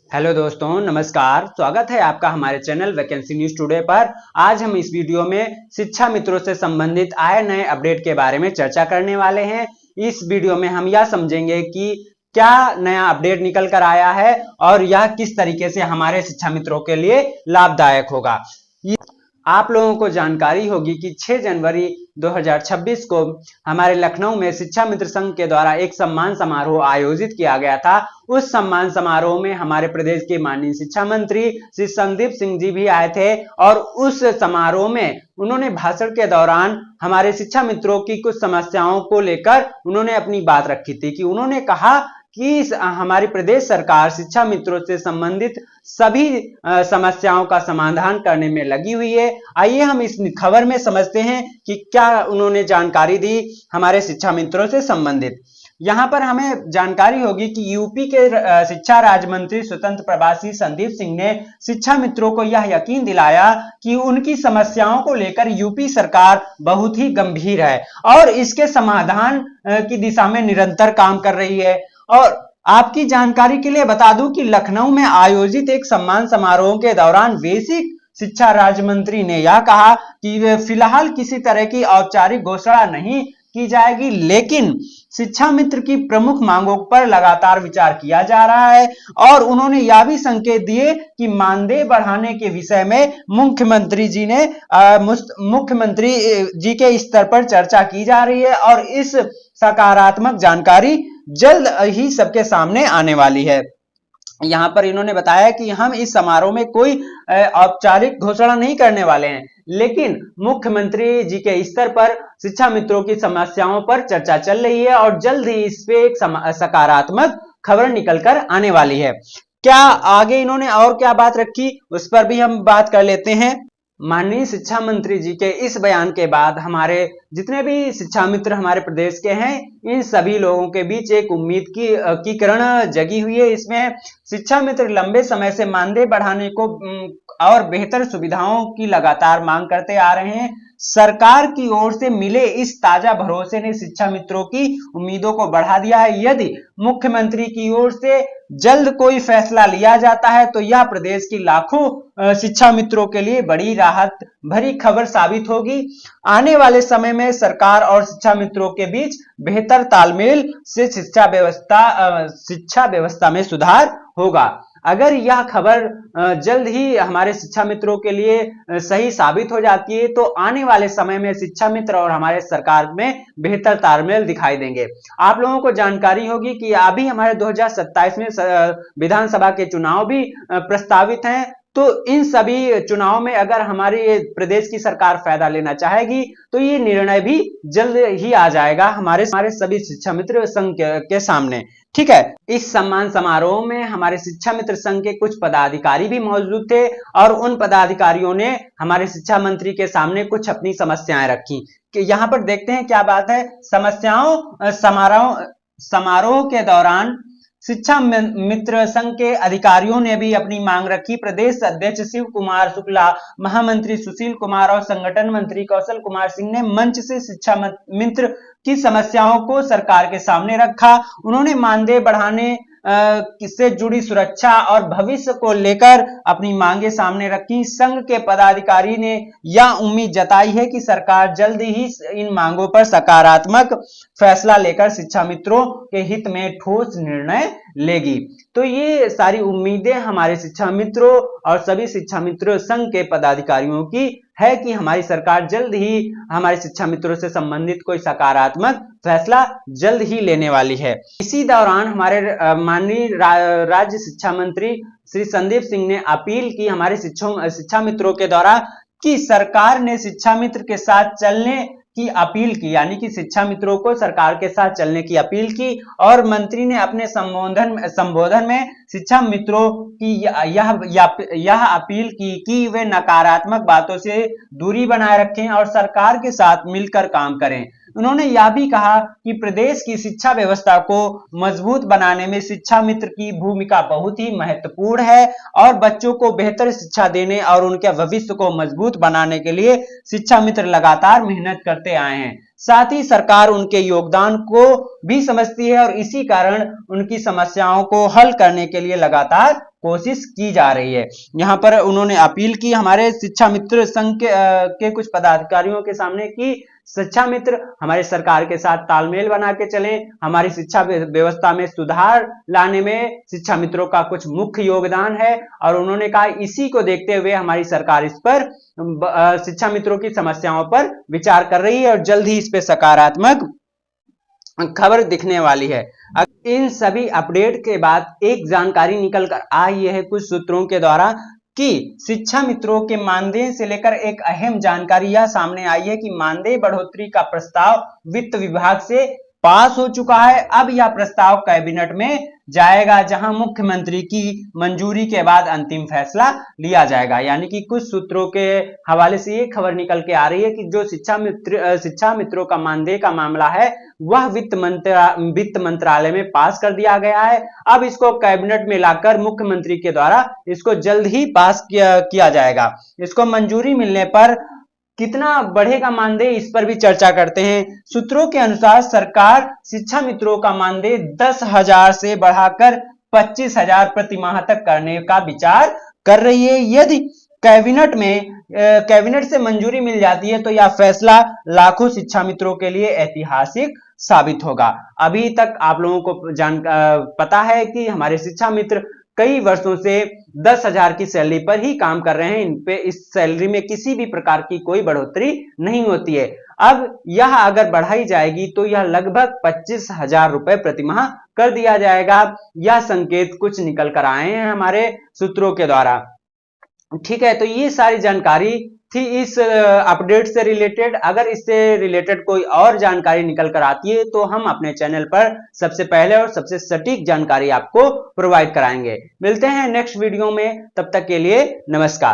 Hello दोस्तों, नमस्कार। स्वागत है आपका हमारे चैनल वैकेंसी न्यूज टुडे पर। आज हम इस वीडियो में शिक्षा मित्रों से संबंधित आए नए अपडेट के बारे में चर्चा करने वाले हैं। इस वीडियो में हम यह समझेंगे कि क्या नया अपडेट निकल कर आया है और यह किस तरीके से हमारे शिक्षा मित्रों के लिए लाभदायक होगा। आप लोगों को जानकारी होगी कि 6 जनवरी 2026 को हमारे लखनऊ में शिक्षा मित्र संघ के द्वारा एक सम्मान समारोह आयोजित किया गया था। उस सम्मान समारोह में हमारे प्रदेश के माननीय शिक्षा मंत्री श्री संदीप सिंह जी भी आए थे और उस समारोह में उन्होंने भाषण के दौरान हमारे शिक्षा मित्रों की कुछ समस्याओं को लेकर उन्होंने अपनी बात रखी थी कि उन्होंने कहा कि हमारी प्रदेश सरकार शिक्षा मित्रों से संबंधित सभी समस्याओं का समाधान करने में लगी हुई है। आइए हम इस खबर में समझते हैं कि क्या उन्होंने जानकारी दी हमारे शिक्षा मित्रों से संबंधित। यहाँ पर हमें जानकारी होगी कि यूपी के शिक्षा राज्य मंत्री स्वतंत्र प्रभार संदीप सिंह ने शिक्षा मित्रों को यह यकीन दिलाया कि उनकी समस्याओं को लेकर यूपी सरकार बहुत ही गंभीर है और इसके समाधान की दिशा में निरंतर काम कर रही है। और आपकी जानकारी के लिए बता दूं कि लखनऊ में आयोजित एक सम्मान समारोह के दौरान बेसिक शिक्षा राज्य मंत्री ने यह कहा कि फिलहाल किसी तरह की औपचारिक घोषणा नहीं की जाएगी, लेकिन शिक्षा मित्र की प्रमुख मांगों पर लगातार विचार किया जा रहा है। और उन्होंने यह भी संकेत दिए कि मानदेय बढ़ाने के विषय में मुख्यमंत्री जी के स्तर पर चर्चा की जा रही है और इस सकारात्मक जानकारी जल्द ही सबके सामने आने वाली है। यहाँ पर इन्होंने बताया कि हम इस समारोह में कोई औपचारिक घोषणा नहीं करने वाले हैं, लेकिन मुख्यमंत्री जी के स्तर पर शिक्षा मित्रों की समस्याओं पर चर्चा चल रही है और जल्द ही इस पे एक सकारात्मक खबर निकलकर आने वाली है। क्या आगे इन्होंने और क्या बात रखी उस पर भी हम बात कर लेते हैं। माननीय शिक्षा मंत्री जी के इस बयान के बाद हमारे जितने भी शिक्षा मित्र हमारे प्रदेश के हैं, इन सभी लोगों के बीच एक उम्मीद की किरण जगी हुई है। इसमें शिक्षा मित्र लंबे समय से मानदेय बढ़ाने को और बेहतर सुविधाओं की लगातार मांग करते आ रहे हैं। सरकार की ओर से मिले इस ताजा भरोसे ने शिक्षा मित्रों की उम्मीदों को बढ़ा दिया है। यदि मुख्यमंत्री की ओर से जल्द कोई फैसला लिया जाता है तो यह प्रदेश की लाखों शिक्षा मित्रों के लिए बड़ी राहत भरी खबर साबित होगी। आने वाले समय में सरकार और शिक्षा मित्रों के बीच बेहतर तालमेल से शिक्षा व्यवस्था में सुधार होगा। अगर यह खबर जल्द ही हमारे शिक्षा मित्रों के लिए सही साबित हो जाती है तो आने वाले समय में शिक्षा मित्र और हमारे सरकार में बेहतर तालमेल दिखाई देंगे। आप लोगों को जानकारी होगी कि अभी हमारे 2027 में विधानसभा के चुनाव भी प्रस्तावित हैं, तो इन सभी चुनाव में अगर हमारे प्रदेश की सरकार फायदा लेना चाहेगी तो ये निर्णय भी जल्द ही आ जाएगा हमारे सभी शिक्षा मित्र संघ के सामने। ठीक है, इस सम्मान समारोह में हमारे शिक्षा मित्र संघ के कुछ पदाधिकारी भी मौजूद थे और उन पदाधिकारियों ने हमारे शिक्षा मंत्री के सामने कुछ अपनी समस्याएं रखी। कि यहाँ पर देखते हैं क्या बात है। समारोह के दौरान शिक्षा मित्र संघ के अधिकारियों ने भी अपनी मांग रखी। प्रदेश अध्यक्ष शिव कुमार शुक्ला, महामंत्री सुशील कुमार और संगठन मंत्री कौशल कुमार सिंह ने मंच से शिक्षा मित्र की समस्याओं को सरकार के सामने रखा। उन्होंने मानदेय बढ़ाने से जुड़ी सुरक्षा और भविष्य को लेकर अपनी मांगे सामने रखी। संघ के पदाधिकारी ने यह उम्मीद जताई है कि सरकार जल्द ही इन मांगों पर सकारात्मक फैसला लेकर शिक्षा मित्रों के हित में ठोस निर्णय लेगी। तो ये सारी उम्मीदें हमारे शिक्षा मित्रों और सभी शिक्षा मित्रों संघ के पदाधिकारियों की है कि हमारी सरकार जल्द ही हमारे शिक्षा मित्रों से संबंधित कोई सकारात्मक फैसला जल्द ही लेने वाली है। इसी दौरान हमारे माननीय राज्य शिक्षा मंत्री श्री संदीप सिंह ने अपील की हमारे शिक्षा मित्रों के द्वारा कि सरकार ने शिक्षा मित्र के साथ चलने की अपील की, यानी कि शिक्षा मित्रों को सरकार के साथ चलने की अपील की। और मंत्री ने अपने संबोधन में शिक्षा मित्रों की यह अपील की कि वे नकारात्मक बातों से दूरी बनाए रखें और सरकार के साथ मिलकर काम करें। उन्होंने यह भी कहा कि प्रदेश की शिक्षा व्यवस्था को मजबूत बनाने में शिक्षा मित्र की भूमिका बहुत ही महत्वपूर्ण है और बच्चों को बेहतर शिक्षा देने और उनके भविष्य को मजबूत बनाने के लिए शिक्षा मित्र लगातार मेहनत करते आए हैं। साथ ही सरकार उनके योगदान को भी समझती है और इसी कारण उनकी समस्याओं को हल करने के लिए लगातार कोशिश की जा रही है। यहाँ पर उन्होंने अपील की हमारे शिक्षा मित्र संघ के कुछ पदाधिकारियों के सामने कि शिक्षा मित्र हमारे सरकार के साथ तालमेल बना के चलें, हमारी शिक्षा व्यवस्था में सुधार लाने में शिक्षा मित्रों का कुछ मुख्य योगदान है। और उन्होंने कहा इसी को देखते हुए हमारी सरकार इस पर शिक्षा मित्रों की समस्याओं पर विचार कर रही है और जल्द ही इस पे सकारात्मक खबर दिखने वाली है। इन सभी अपडेट के बाद एक जानकारी निकल कर आई है कुछ सूत्रों के द्वारा कि शिक्षा मित्रों के मानदेय से लेकर एक अहम जानकारी यह सामने आई है कि मानदेय बढ़ोतरी का प्रस्ताव वित्त विभाग से पास हो चुका है। अब यह प्रस्ताव कैबिनेट में जाएगा, जहां मुख्यमंत्री की मंजूरी के बाद अंतिम फैसला लिया जाएगा। यानी कि कुछ सूत्रों के हवाले से ये खबर निकल के आ रही है कि जो शिक्षा मित्रों का मानदेय का मामला है वह वित्त मंत्रालय में पास कर दिया गया है। अब इसको कैबिनेट में लाकर मुख्यमंत्री के द्वारा इसको जल्द ही पास किया जाएगा। इसको मंजूरी मिलने पर कितना बढ़ेगा मानदेय, इस पर भी चर्चा करते हैं। सूत्रों के अनुसार सरकार शिक्षा मित्रों का मानदेय 10,000 से बढ़ाकर 25,000 प्रति माह तक करने का विचार कर रही है। यदि कैबिनेट से मंजूरी मिल जाती है तो यह फैसला लाखों शिक्षा मित्रों के लिए ऐतिहासिक साबित होगा। अभी तक आप लोगों को पता है कि हमारे शिक्षा मित्र कई वर्षों से 10,000 की सैलरी पर ही काम कर रहे हैं। इन पे इस सैलरी में किसी भी प्रकार की कोई बढ़ोतरी नहीं होती है। अब यह अगर बढ़ाई जाएगी तो यह लगभग 25,000 रुपए प्रति माह कर दिया जाएगा। यह संकेत कुछ निकल कर आए हैं हमारे सूत्रों के द्वारा। ठीक है, तो ये सारी जानकारी थी इस अपडेट से रिलेटेड। अगर इससे रिलेटेड कोई और जानकारी निकल कर आती है तो हम अपने चैनल पर सबसे पहले और सबसे सटीक जानकारी आपको प्रोवाइड कराएंगे। मिलते हैं नेक्स्ट वीडियो में, तब तक के लिए नमस्कार।